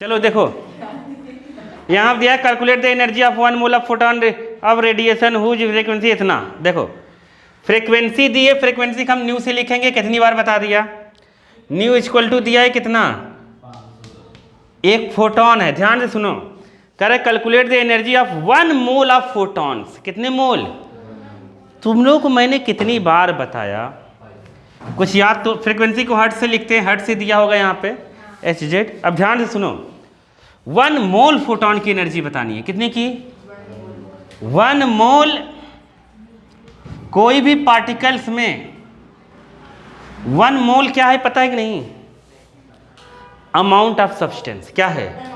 चलो देखो यहाँ दिया है calculate the energy of one mole of photon of radiation whose frequency इतना। देखो फ्रीक्वेंसी दी है, फ्रीक्वेंसी को हम न्यू से लिखेंगे, कितनी बार बता दिया, न्यू इक्वल टू दिया है कितना, एक फोटोन है। ध्यान से सुनो, कह रहे calculate the energy of one mole of photons. कितने मोल, तुम लोग को मैंने कितनी बार बताया, कुछ याद तो। फ्रीक्वेंसी को हर्ट्ज से लिखते हैं, हर्ट्ज से दिया होगा यहाँ पे Hz। अब ध्यान से सुनो, वन मोल फोटोन की एनर्जी बतानी है, कितने की, वन मोल। कोई भी पार्टिकल्स में वन मोल क्या है पता है कि नहीं, अमाउंट ऑफ सब्सटेंस। क्या है,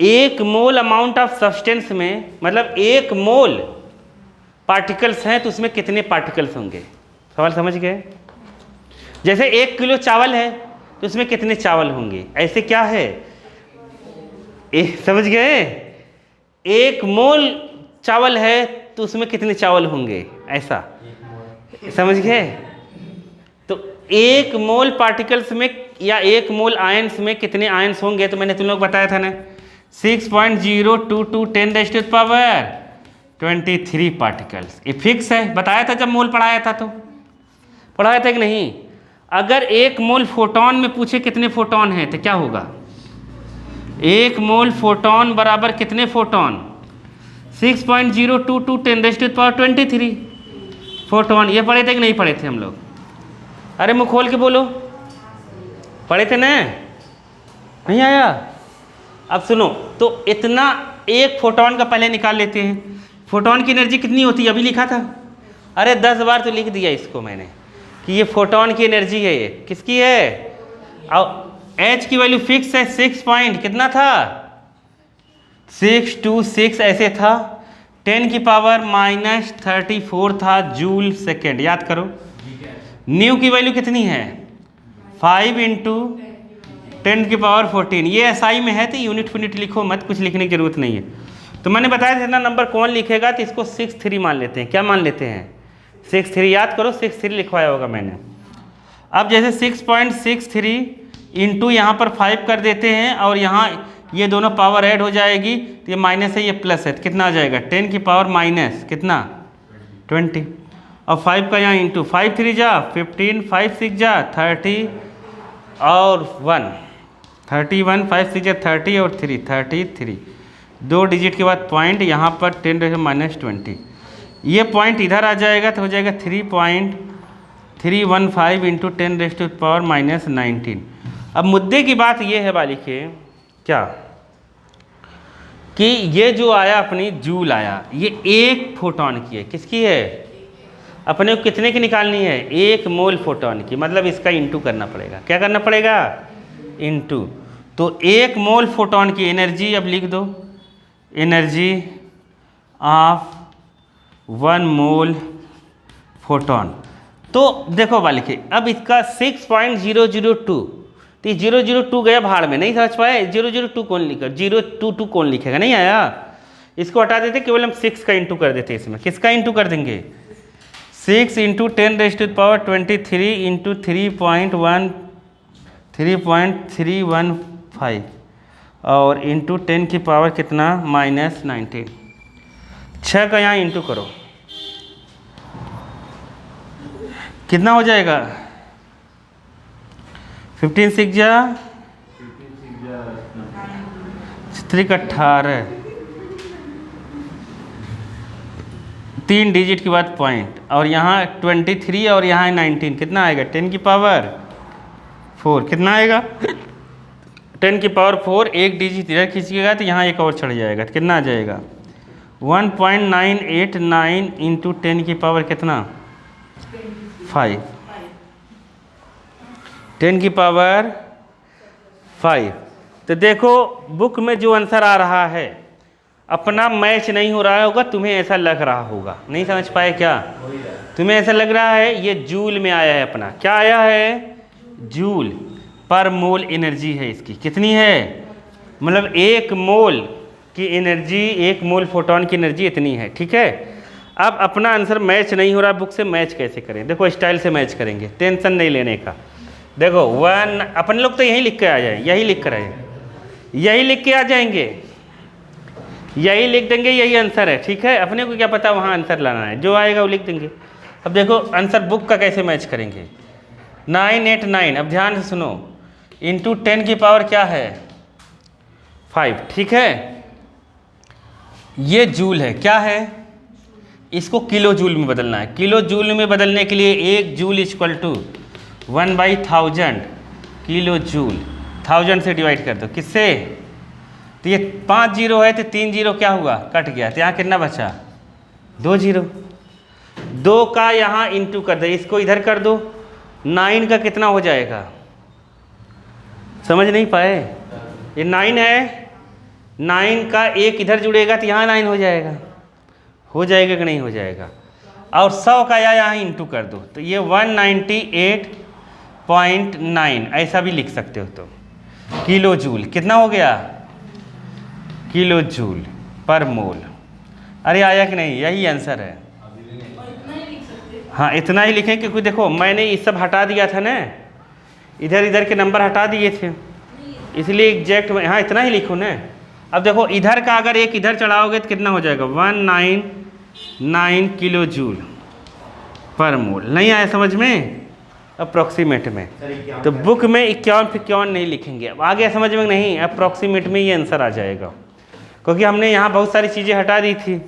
एक मोल अमाउंट ऑफ सब्सटेंस में, मतलब एक मोल पार्टिकल्स हैं तो उसमें कितने पार्टिकल्स होंगे। सवाल समझ गए। जैसे 1 किलो चावल है तो उसमें कितने चावल होंगे, ऐसे क्या है, समझ गए। 1 मोल चावल है तो उसमें कितने चावल होंगे, ऐसा समझ गए। तो 1 मोल पार्टिकल्स में या 1 मोल आयंस में कितने आयंस होंगे, तो मैंने तुम लोग बताया था ना 6.022 10⁻23 पार्टिकल्स। ये फिक्स है, बताया था जब मोल पढ़ाया था, तो पढ़ाया था कि नहीं। अगर 1 मोल फोटोन में पूछे कितने फोटोन हैं तो क्या होगा, 1 मोल फोटोन बराबर कितने फोटोन, 6.022 10⁻23 फोटोन। ये पढ़े थे कि नहीं पढ़े थे हम लोग, अरे मुँह खोल के बोलो, पढ़े थे ना, नहीं आया। अब सुनो, तो इतना एक फोटोन का पहले निकाल लेते हैं। फोटोन की एनर्जी कितनी होती है, अभी लिखा था, अरे 10 बार तो लिख दिया इसको मैंने कि ये फोटोन की एनर्जी है। ये किसकी है, और H की वैल्यू फिक्स है, 6 पॉइंट कितना था, 626 ऐसे था, 10⁻⁻34 था जूल सेकेंड। याद करो, न्यू की वैल्यू कितनी है, 5 × 10⁻14। ये SI में है तो यूनिट लिखो मत, कुछ लिखने की जरूरत नहीं है। तो मैंने बताया जितना नंबर कौन लिखेगा तो इसको 6-3 मान लेते हैं। क्या मान लेते हैं, 6-3। याद करो 6-3 लिखवाया होगा मैंने। अब जैसे 6.63 इंटू यहाँ पर 5 कर देते हैं, और यहाँ ये दोनों पावर ऐड हो जाएगी, तो ये माइनस है ये प्लस है, तो कितना आ जाएगा 10 की पावर माइनस कितना 20, और 5 का यहाँ इंटू 5 3 जा 15, 5 6 जा 30 और 1 31, 5 6 जा 30 और 3 33, 2 डिजिट के बाद पॉइंट, यहाँ पर 10⁻⁻20। ये पॉइंट इधर आ जाएगा तो हो जाएगा 3.315 इंटू 10⁻⁻19। अब मुद्दे की बात ये है बालिके, क्या कि ये जो आया अपनी जूल आया, ये 1 फोटोन की है। किसकी है, अपने को कितने की निकालनी है, 1 मोल फोटोन की, मतलब इसका इंटू करना पड़ेगा। क्या करना पड़ेगा, इंटू। तो 1 मोल फोटोन की एनर्जी, अब लिख दो, एनर्जी ऑफ 1 मोल फोटोन। तो देखो बालिके, अब इसका 6.002, तो 002 गया भाड़ में, नहीं समझ पाए। 002 कौन लिखा, 022 कौन लिखेगा, नहीं आया। इसको हटा देते, केवल हम 6 का इंटू कर देते। इसमें किसका इंटू कर देंगे, 6 इंटू 10⁻23 इंटू 3.315 और इंटू 10 की पावर कितना -19। 6 का यहाँ इंटू करो, कितना हो जाएगा, 15 6 जा 18, 3 डिजिट के बाद पॉइंट, और यहाँ 23 और यहाँ 19, कितना आएगा 10 की पावर 4, कितना आएगा 10 की पावर 4। 1 डिजिट इधर खींचिएगा तो यहाँ एक और चढ़ जाएगा, तो कितना आ जाएगा 1.989 इंटू 10 की पावर कितना 5, 10 की पावर 5। तो देखो बुक में जो आंसर आ रहा है अपना मैच नहीं हो रहा होगा, तुम्हें ऐसा लग रहा होगा, नहीं समझ पाए क्या, तुम्हें ऐसा लग रहा है ये जूल में आया है। अपना क्या आया है, जूल पर मोल एनर्जी है इसकी, कितनी है, मतलब 1 मोल की एनर्जी, 1 मोल फोटोन की एनर्जी इतनी है। ठीक है, अब अपना आंसर मैच नहीं हो रहा बुक से, मैच कैसे करें, देखो स्टाइल से मैच करेंगे, टेंशन नहीं लेने का। देखो 1, अपन लोग तो यही लिख के आ जाए, यही लिख कर आए, यही लिख के आ जाएंगे, यही लिख देंगे, यही आंसर है। ठीक है, अपने को क्या पता वहाँ आंसर लाना है, जो आएगा वो लिख देंगे। अब देखो आंसर बुक का कैसे मैच करेंगे। 989, अब ध्यान से सुनो, इंटू 10 की पावर क्या है 5। ठीक है, ये जूल है, क्या है, इसको किलो जूल में बदलना है। किलो जूल में बदलने के लिए 1 joule equal to 1/1000 kilo joule. 1000 से डिवाइड कर दो, किससे, तो ये 5 जीरो है तो 3 जीरो क्या हुआ, कट गया, तो यहाँ कितना बचा 2 जीरो। 2 का यहाँ इंटू कर दो, इसको इधर कर दो, 9 का कितना हो जाएगा, समझ नहीं पाए, ये 9 है, 9 का एक इधर जुड़ेगा तो यहाँ 9 हो जाएगा कि नहीं हो जाएगा। और 100 का यहाँ इंटू कर दो, तो ये 198.9 ऐसा भी लिख सकते हो। तो किलो जूल कितना हो गया, किलो जूल पर मोल। अरे आया कि नहीं, यही आंसर है। हाँ इतना ही लिखें, क्योंकि देखो मैंने ये सब हटा दिया था ना, इधर इधर के नंबर हटा दिए थे, इसलिए एग्जैक्ट हाँ इतना ही लिखो ना। अब देखो इधर का अगर एक इधर चढ़ाओगे तो कितना हो जाएगा 199 किलो जूल पर मोल। नहीं आया समझ में, अप्रॉक्सीमेट में। तो बुक में 51-51 नहीं लिखेंगे। अब आ गया समझ में नहीं, अप्रॉक्सीमेट में ये आंसर आ जाएगा, क्योंकि हमने यहाँ बहुत सारी चीज़ें हटा दी थी,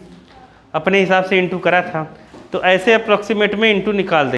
अपने हिसाब से इंटू करा था, तो ऐसे अप्रॉक्सीमेट में इंटू निकाल दें।